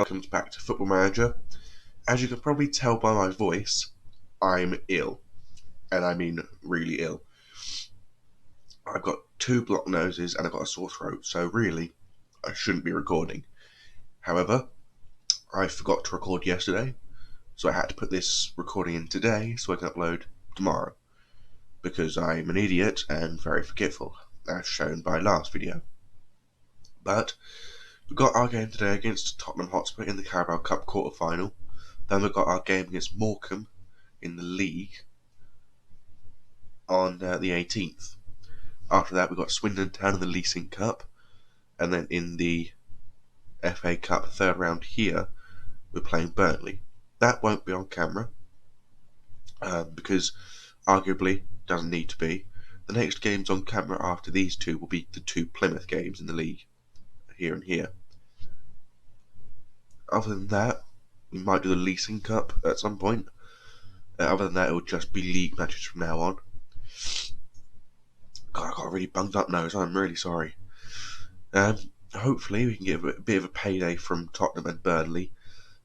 Welcome back to Football Manager. As you can probably tell by my voice, I'm ill. And I mean really ill. I've got 2 blocked noses and I've got a sore throat, so really, I shouldn't be recording. However, I forgot to record yesterday, so I had to put this recording in today so I can upload tomorrow. Because I'm an idiot and very forgetful, as shown by last video. But we've got our game today against Tottenham Hotspur in the Carabao Cup quarter-final. Then we've got our game against Morecambe in the league on the 18th. After that, we've got Swindon Town in the Leasing Cup. And then in the FA Cup third round here, we're playing Burnley. That won't be on camera because arguably doesn't need to be. The next games on camera after these two will be the 2 Plymouth games in the league, here and here. Other than that, we might do the Leasing Cup at some point. Other than that, it will just be league matches from now on. God, I got a really bunged up nose. I'm really sorry. Hopefully, we can get a bit of a payday from Tottenham and Burnley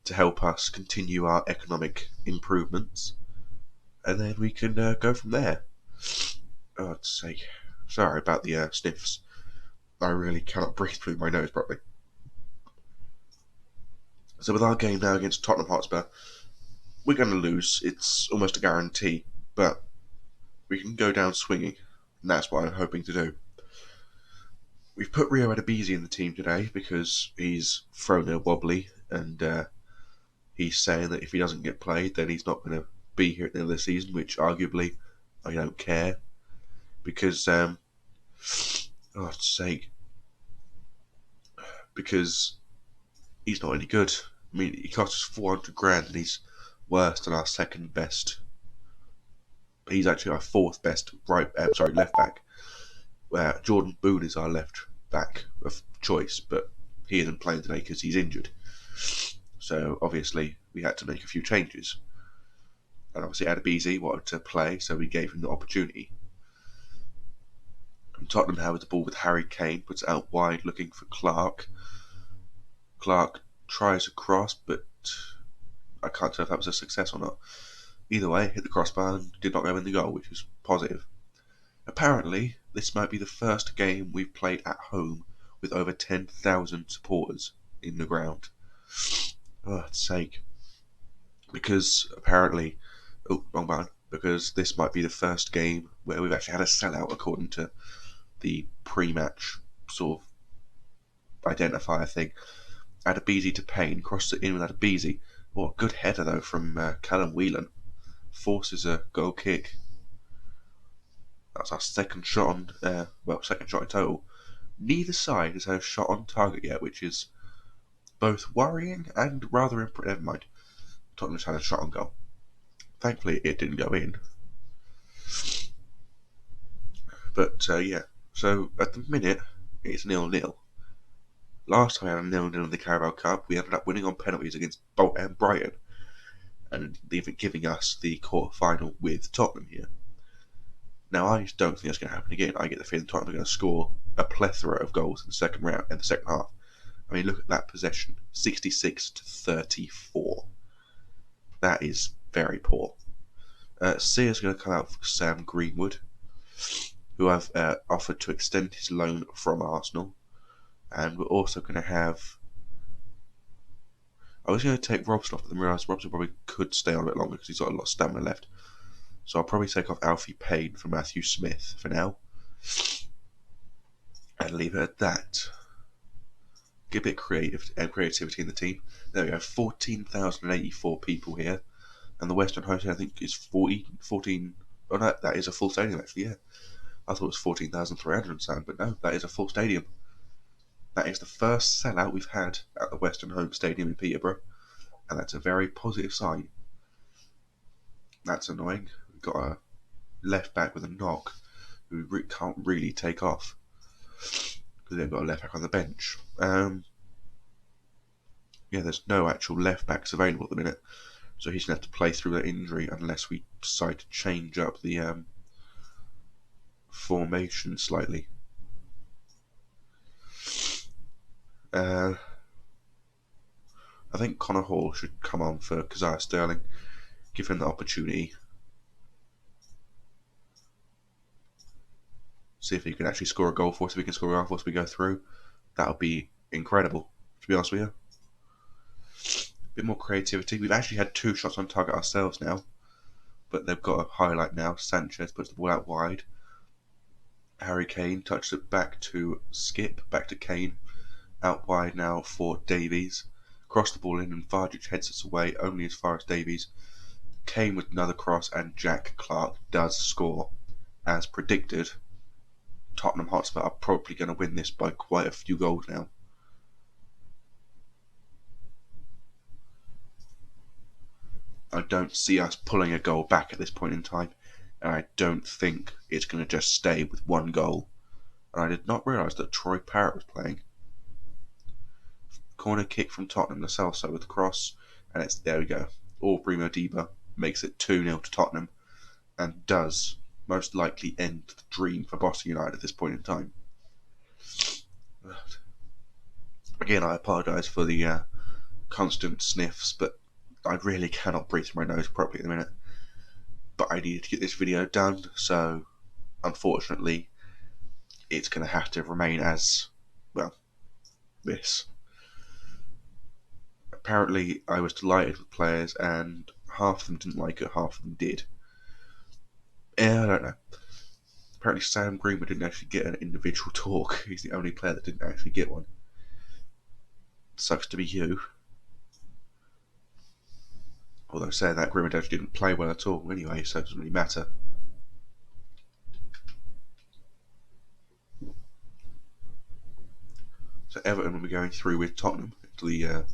to help us continue our economic improvements, and then we can go from there. Oh, God's sake. Sorry about the sniffs. I really cannot breathe through my nose properly. So with our game now against Tottenham Hotspur, we're going to lose. It's almost a guarantee, but we can go down swinging, and that's what I'm hoping to do. We've put Rio Adebisi in the team today because he's thrown a wobbly, and he's saying that if he doesn't get played, then he's not going to be here at the end of the season, which arguably I don't care, because, God's sake, because he's not any good. I mean, he cost us 400 grand and he's worse than our second best. He's actually our 4th best left back. Where Jordan Boone is our left back of choice, but he isn't playing today because he's injured. So obviously we had to make a few changes. And obviously Adebisi wanted to play, so we gave him the opportunity. And Tottenham have the ball with Harry Kane, puts it out wide looking for Clark. Clark tries a cross, but I can't tell if that was a success or not. Either way, hit the crossbar and did not go in the goal, which was positive. Apparently, this might be the first game we've played at home with over 10,000 supporters in the ground. Oh, God's sake. Because apparently, wrong button. Because this might be the first game where we've actually had a sellout according to the pre-match sort of identifier thing. Adebisi to Payne, crosses it in with Adebisi. Oh, a good header though from Callum Whelan. Forces a goal kick. That's our second shot on, second shot in total. Neither side has had a shot on target yet, which is both worrying and rather impressive. Never mind. Tottenham's had a shot on goal. Thankfully, it didn't go in. But, yeah. So, at the minute, it's 0-0. Last time we had a 0-0 in the Carabao Cup, we ended up winning on penalties against Brighton, and even giving us the quarter-final with Tottenham here. Now, I just don't think that's going to happen again. I get the feeling Tottenham are going to score a plethora of goals in the second half. I mean, look at that possession, 66-34. That is very poor. Sear's going to come out for Sam Greenwood, who I've offered to extend his loan from Arsenal. And we're also going to have... I was going to take Robson off, but then realised Robson probably could stay on a bit longer because he's got a lot of stamina left. So I'll probably take off Alfie Payne for Matthew Smith for now. And leave it at that. Get a bit of creativity in the team. There we go, 14,084 people here. And the Western Host, I think, is 14... Oh no, that is a full stadium actually, yeah. I thought it was 14,300 and something, but no, that is a full stadium. That is the first sellout we've had at the Western Home Stadium in Peterborough. And that's a very positive sign. That's annoying. We've got a left back with a knock who can't really take off because they've got a left back on the bench. Yeah, there's no actual left backs available at the minute, so he's going to have to play through that injury unless we decide to change up the formation slightly. I think Connor Hall should come on for Keziah Sterling, give him the opportunity. See if he can actually score a goal for us. If we can score a goal for us, we go through. That would be incredible, to be honest with you. A bit more creativity. We've actually had 2 shots on target ourselves now, but they've got a highlight now. Sanchez puts the ball out wide. Harry Kane touched it back to Skip, back to Kane. Out wide now for Davies. Cross the ball in and Vardic heads us away only as far as Davies. Kane with another cross and Jack Clark does score. As predicted, Tottenham Hotspur are probably going to win this by quite a few goals now. I don't see us pulling a goal back at this point in time, and I don't think it's going to just stay with 1 goal. And I did not realise that Troy Parrott was playing. Corner kick from Tottenham, Lo Celso with the cross, and it's there we go. Aubrey Modiba makes it 2-0 to Tottenham, and does most likely end the dream for Boston United at this point in time. Again, I apologise for the constant sniffs, but I really cannot breathe through my nose properly at the minute. But I needed to get this video done, so unfortunately it's going to have to remain as, well, this. Apparently I was delighted with players and half of them didn't like it, half of them did. Yeah, I don't know. Apparently Sam Greenwood didn't actually get an individual talk. He's the only player that didn't actually get one. Sucks to be you. Although saying that, Greenwood actually didn't play well at all anyway, so it doesn't really matter. So Everton will be going through with Tottenham to the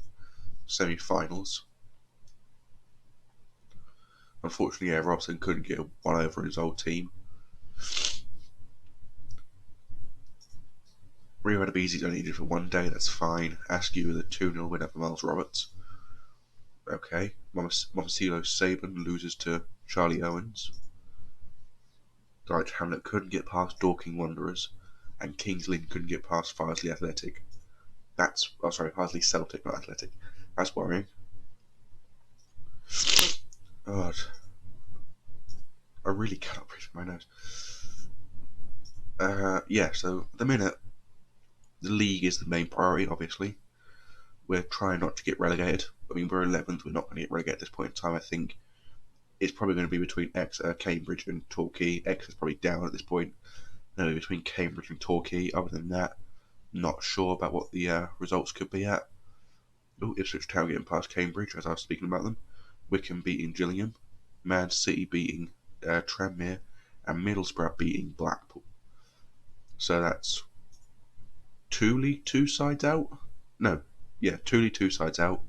semi-finals. Unfortunately, yeah, Robson couldn't get one over his old team. Rio Adebisi's only needed for 1 day, that's fine. Askew with a 2-0 win over Miles Roberts. Okay. Momosilo Saban loses to Charlie Owens. Dwight Hamlet couldn't get past Dorking Wanderers, and Kings Lynn couldn't get past Farsley Athletic. Farsley Celtic, not Athletic. That's worrying. God. I really cannot breathe through my nose. Yeah, so at the minute, the league is the main priority, obviously. We're trying not to get relegated. I mean, we're 11th, we're not going to get relegated at this point in time. I think it's probably going to be between Cambridge and Torquay. Exeter's probably down at this point. No, between Cambridge and Torquay. Other than that, not sure about what the results could be at. Oh, Ipswich Town getting past Cambridge, as I was speaking about them. Wycombe beating Gillingham. Man City beating Tranmere. And Middlesbrough beating Blackpool. So that's 2 League 2 sides out? No. Yeah, 2 League 2 sides out.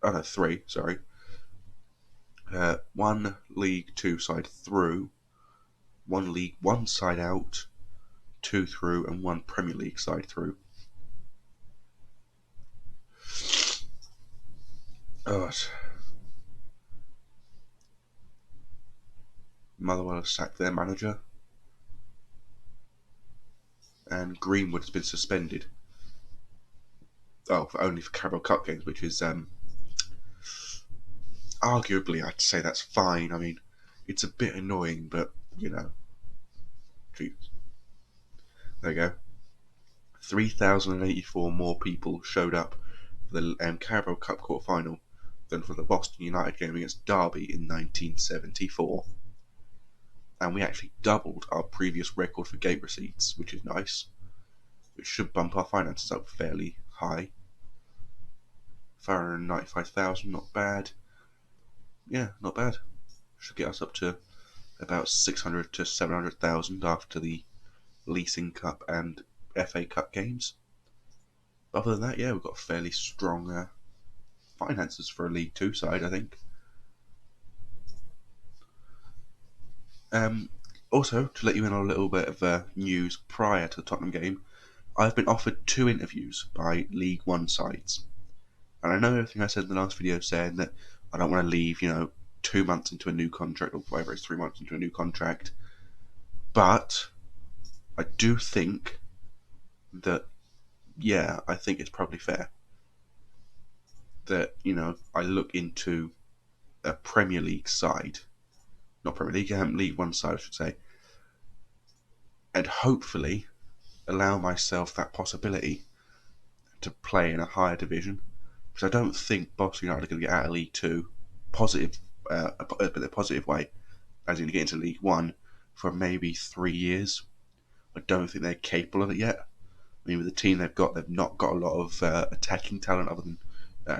Oh no, 3, sorry. 1 League 2 side through. 1 League 1 side out. 2 through, and 1 Premier League side through. Oh, Motherwell have sacked their manager, and Greenwood has been suspended. Oh, only for Carabao Cup games, which is arguably, I'd say that's fine. I mean, it's a bit annoying, but you know, geez. There you go. 3,084 more people showed up for the Carabao Cup quarter-final than for the Boston United game against Derby in 1974. And we actually doubled our previous record for gate receipts, which is nice. Which should bump our finances up fairly high. 595,000, not bad. Yeah, not bad. Should get us up to about 600 to 700,000 after the Leasing Cup and FA Cup games. Other than that, yeah, we've got fairly strong finances for a League 2 side, I think. Also, to let you in on a little bit of news prior to the Tottenham game, I've been offered 2 interviews by League 1 sides. And I know everything I said in the last video saying that I don't want to leave, 2 months into a new contract, or whatever it's 3 months into a new contract. But I do think that, yeah, I think it's probably fair. that, I look into a Premier League side, not Premier League, League One side, I should say, and hopefully allow myself that possibility to play in a higher division. Because I don't think Boston United are going to get out of League Two positive, in a positive way, as in to get into League One for maybe 3 years. I don't think they're capable of it yet. I mean, with the team they've got, they've not got a lot of attacking talent other than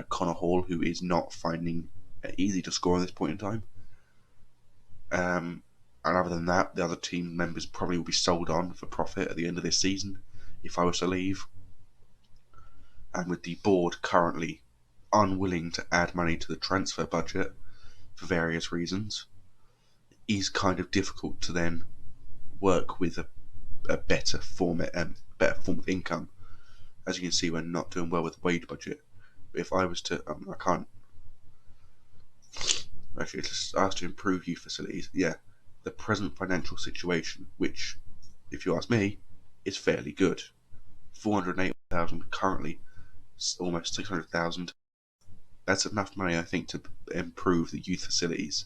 Connor Hall, who is not finding it easy to score at this point in time. And other than that, the other team members probably will be sold on for profit at the end of this season if I was to leave. And with the board currently unwilling to add money to the transfer budget for various reasons, it is kind of difficult to then work with a better form of income. As you can see, we're not doing well with the wage budget. But if I was to, I can't. Actually, it's asked to improve youth facilities. Yeah, the present financial situation, which, if you ask me, is fairly good. 480,000 currently, almost 600,000. That's enough money, I think, to improve the youth facilities,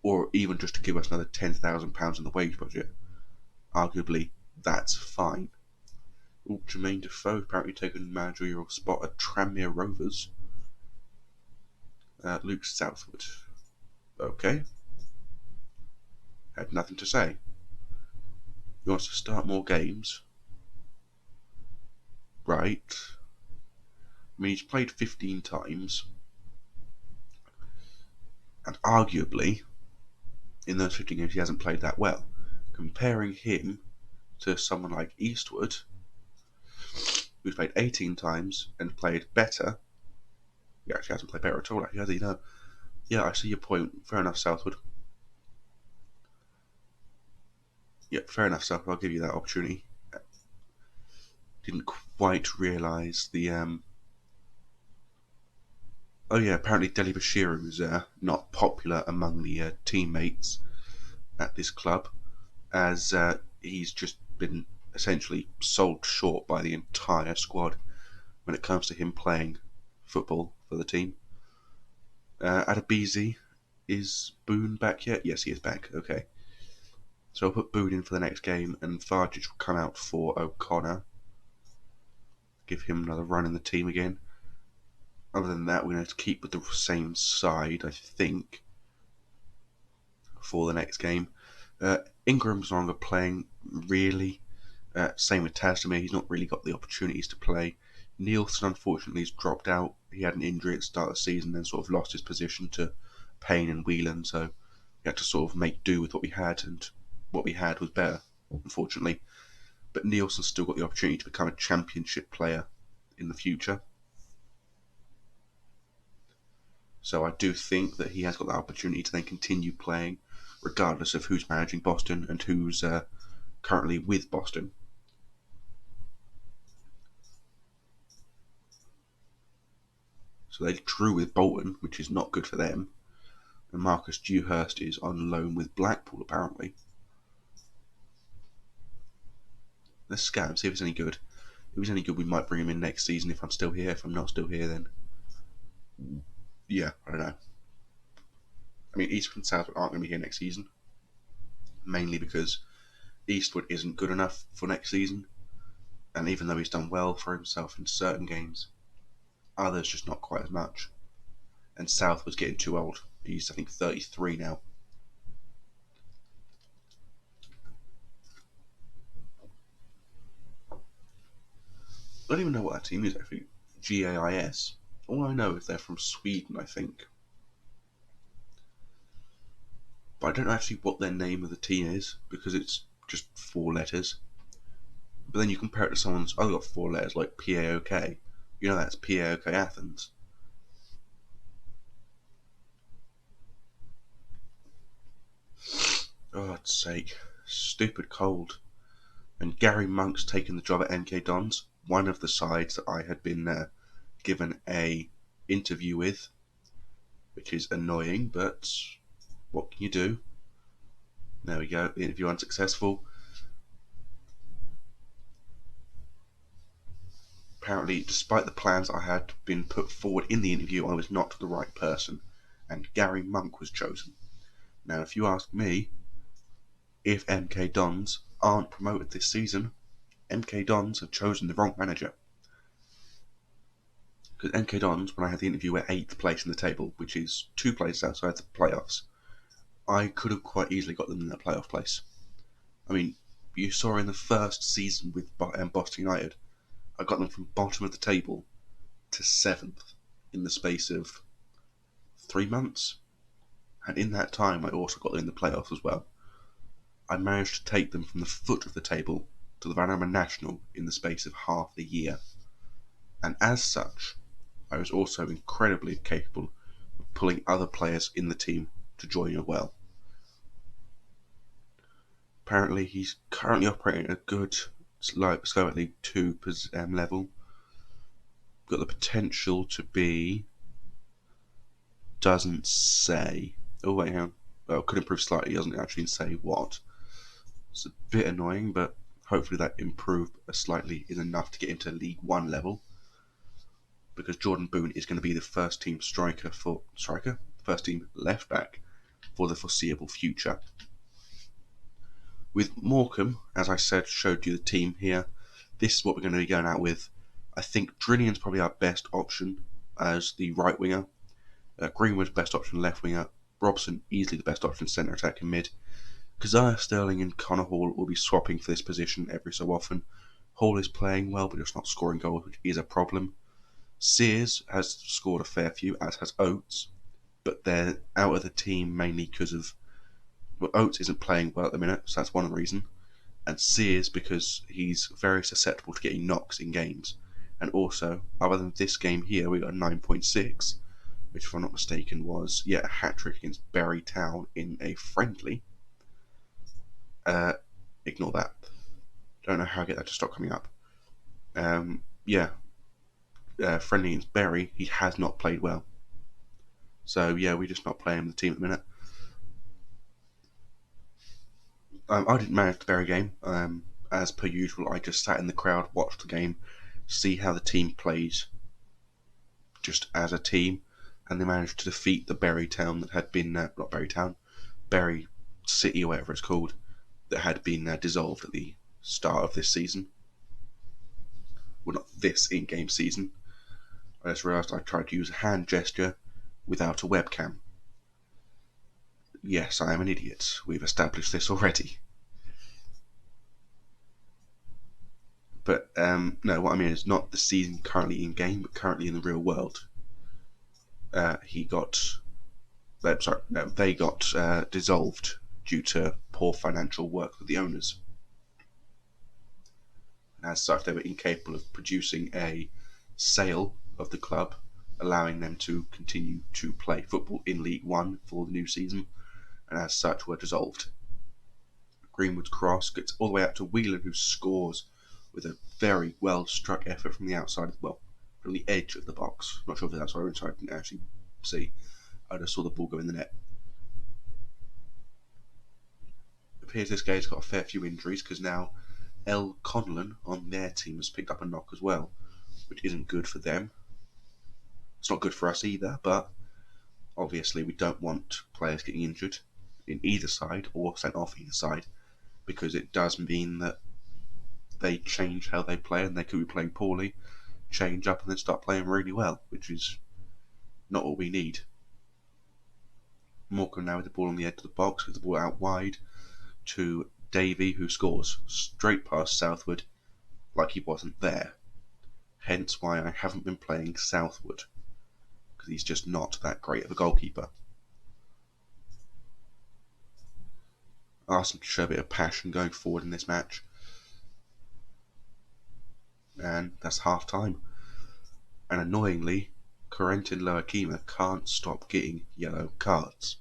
or even just to give us another £10,000 in the wage budget. Arguably, that's fine. Jermaine Defoe apparently taken a managerial spot at Tranmere Rovers. Luke Southwood. Okay. Had nothing to say. He wants to start more games. Right. I mean, he's played 15 times. And arguably, in those 15 games, he hasn't played that well. Comparing him to someone like Eastwood, who's played 18 times and played better. He actually hasn't played better at all, actually, has he? No. Yeah, I see your point. Fair enough, Southwood. Yeah, fair enough, Southwood. I'll give you that opportunity. Didn't quite realise the... Oh yeah, apparently Deli Bashiru is not popular among the teammates at this club, as he's just been essentially sold short by the entire squad when it comes to him playing football for the team. Adebisi, is Boone back yet? Yes, he is back. Okay. So I'll put Boone in for the next game, and Vargic will come out for O'Connor. Give him another run in the team again. Other than that, we're going to keep with the same side, I think, for the next game. Ingram's no longer playing, really. Same with Tasdemir, he's not really got the opportunities to play. Nielsen, unfortunately, has dropped out. He had an injury at the start of the season, then sort of lost his position to Payne and Whelan, so we had to sort of make do with what we had, and what we had was better, unfortunately. But Nielsen's still got the opportunity to become a championship player in the future. So I do think that he has got that opportunity to then continue playing, regardless of who's managing Boston and who's currently with Boston. So they drew with Bolton, which is not good for them. And Marcus Dewhurst is on loan with Blackpool, apparently. Let's scout him, see if he's any good. If he's any good, we might bring him in next season if I'm still here. If I'm not still here, then... yeah, I don't know. I mean, Eastwood and Southwood aren't going to be here next season. Mainly because Eastwood isn't good enough for next season. And even though he's done well for himself in certain games, others just not quite as much. And Southwood's getting too old. He's, I think, 33 now. I don't even know what that team is, actually. GAIS. All I know is they're from Sweden, I think. But I don't know actually what their name of the team is, because it's just 4 letters. But then you compare it to someone's other got 4 letters, like PAOK. You know that's PAOK Athens. Oh, God's sake. Stupid cold. And Gary Monk's taken the job at NK Dons, one of the sides that I had been given a interview with, which is annoying, but what can you do? There we go, the interview unsuccessful. apparently, despite the plans I had been put forward in the interview, I was not the right person, and Gary Monk was chosen. Now, if you ask me, if MK Dons aren't promoted this season, MK Dons have chosen the wrong manager. Because MK Dons, when I had the interview, were 8th place in the table, which is 2 places outside the playoffs. I could have quite easily got them in that playoff place. I mean, you saw in the first season with Boston United, I got them from bottom of the table to 7th in the space of 3 months. And in that time, I also got them in the playoffs as well. I managed to take them from the foot of the table to the Van Arman National in the space of half a year. And as such, I was also incredibly capable of pulling other players in the team to join as well. Apparently, he's currently operating at a good, slow at League 2 level. Got the potential to be... doesn't say... Oh, wait, hang on. Well, could improve slightly, doesn't actually say what. It's a bit annoying, but hopefully that improved slightly is enough to get into League 1 level. Because Jordan Boone is going to be the first team first team left back for the foreseeable future. With Morecambe, as I said, showed you the team here. This is what we're going to be going out with. I think Drinian's probably our best option as the right winger. Greenwood's best option left winger. Robson easily the best option centre attack and mid. Keziah Sterling and Connor Hall will be swapping for this position every so often. Hall is playing well, but just not scoring goals, which is a problem. Sears has scored a fair few, as has Oates, but they're out of the team mainly because of... Well, Oates isn't playing well at the minute, so that's one reason. And Sears because he's very susceptible to getting knocks in games. And also, other than this game here, we got a 9.6, which if I'm not mistaken was, a hat-trick against Bury Town in a friendly. Ignore that. Don't know how I get that to stop coming up. Friendly against Bury, he has not played well. So we're just not playing the team at the minute. I didn't manage the Bury game. As per usual, I just sat in the crowd, watched the game, see how the team plays just as a team, and they managed to defeat the Bury Town that had been, not Bury Town, Bury City or whatever it's called, that had been dissolved at the start of this season. Well, not this in-game season. I just realised I tried to use a hand gesture without a webcam. Yes, I am an idiot. We've established this already. But, no, what I mean is not the season currently in-game, but currently in the real world. They got dissolved due to poor financial work with the owners. And as such, they were incapable of producing a sale of the club, allowing them to continue to play football in League 1 for the new season, and as such were dissolved. Greenwood's cross gets all the way out to Whelan, who scores with a very well struck effort from the outside, from the edge of the box. Not sure if it's outside or inside, I didn't actually see. I just saw the ball go in the net. It appears this guy's got a fair few injuries because now El Conlon on their team has picked up a knock as well, which isn't good for them. It's not good for us either, but obviously we don't want players getting injured in either side or sent off either side, because it does mean that they change how they play and they could be playing poorly, change up and then start playing really well, which is not what we need. Morecambe now with the ball on the edge of the box, with the ball out wide to Davey, who scores straight past Southwood like he wasn't there. Hence why I haven't been playing Southwood, because he's just not that great of a goalkeeper. I asked him to show a bit of passion going forward in this match. And that's half time. And annoyingly, Corentin Loakima can't stop getting yellow cards.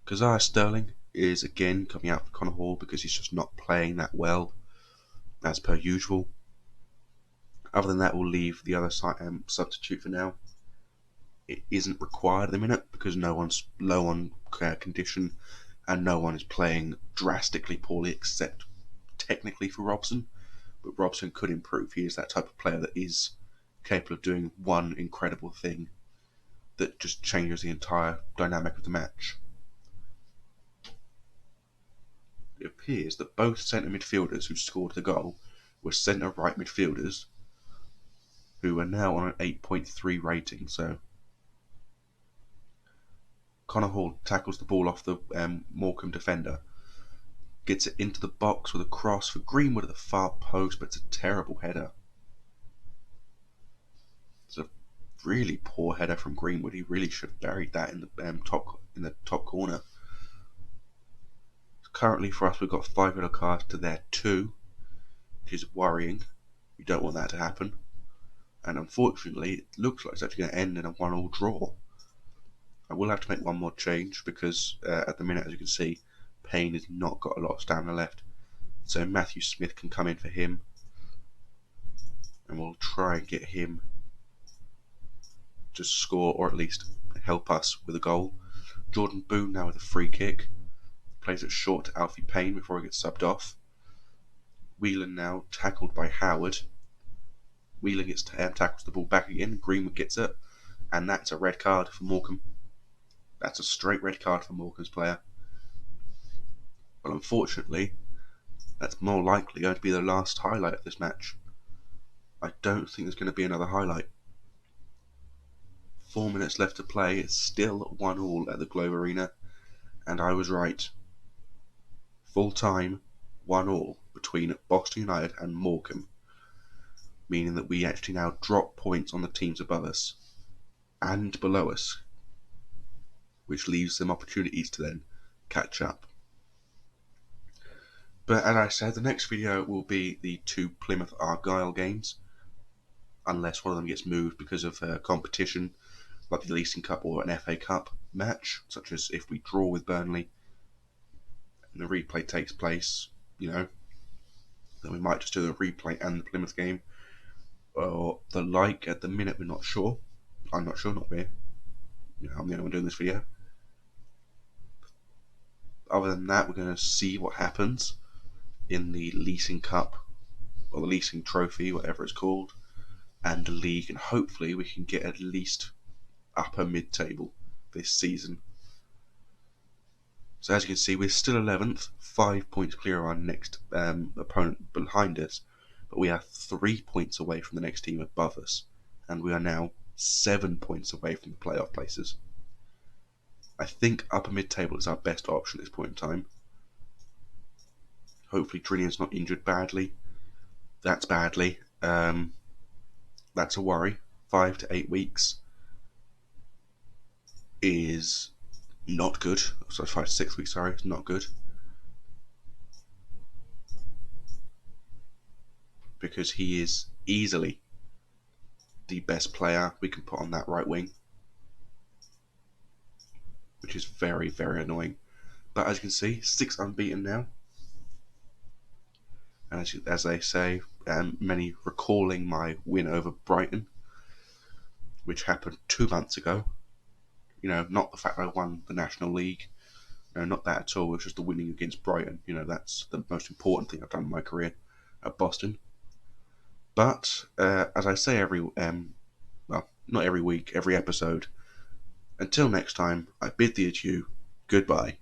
Keziah Sterling is again coming out for Connor Hall because he's just not playing that well, as per usual. Other than that, we'll leave the other substitute for now. It isn't required at the minute because no one's low on condition and no one is playing drastically poorly except technically for Robson. but Robson could improve. He is that type of player that is capable of doing one incredible thing that just changes the entire dynamic of the match. It appears that both centre midfielders who scored the goal were centre right midfielders who are now on an 8.3 rating. So Connor Hall tackles the ball off the Morecambe defender, gets it into the box with a cross for Greenwood at the far post, but it's a terrible header. It's a really poor header from Greenwood. He really should have buried that in the top corner. Currently for us, we've got 5 yellow cards to their 2, which is worrying. You don't want that to happen. And unfortunately, it looks like it's actually going to end in a 1-1 draw. I will have to make one more change because at the minute, as you can see, Payne has not got a lot of stamina left. So Matthew Smith can come in for him. And we'll try and get him to score, or at least help us with a goal. Jordan Boone now with a free kick. Plays it short to Alfie Payne before he gets subbed off. Whelan now tackled by Howard. Whelan gets tackles the ball back again. Greenwood gets it. And that's a red card for Morecambe. That's a straight red card for Morecambe's player. But unfortunately, that's more likely going to be the last highlight of this match. I don't think there's going to be another highlight. 4 minutes left to play. It's still 1-1 at the Globe Arena. And I was right. Full time, 1-1 between Boston United and Morecambe. Meaning that we actually now drop points on the teams above us and below us, which leaves them opportunities to then catch up. But as I said, the next video will be the 2 Plymouth Argyle games, unless one of them gets moved because of competition, like the Leasing Cup or an FA Cup match, such as if we draw with Burnley and the replay takes place, then we might just do the replay and the Plymouth game, or the like. At the minute, we're not sure. I'm not sure, not me. I'm the only one doing this video. Other than that, we're going to see what happens in the Leasing Cup, or the Leasing Trophy, whatever it's called, and the league, and hopefully we can get at least upper mid-table this season. So as you can see, we're still 11th, 5 points clear of our next opponent behind us, but we are 3 points away from the next team above us, and we are now 7 points away from the playoff places. I think upper mid-table is our best option at this point in time. Hopefully Trinian's not injured badly. That's badly. That's a worry. 5 to 8 weeks is not good. So 5 to 6 weeks, sorry, it's not good. Because he is easily the best player we can put on that right wing, which is very, very annoying. But as you can see, 6 unbeaten now. And as they say, many recalling my win over Brighton, which happened 2 months ago. Not the fact that I won the National League. Not that at all. It's just the winning against Brighton. That's the most important thing I've done in my career at Boston. But as I say not every week, every episode. Until next time, I bid thee adieu. Goodbye.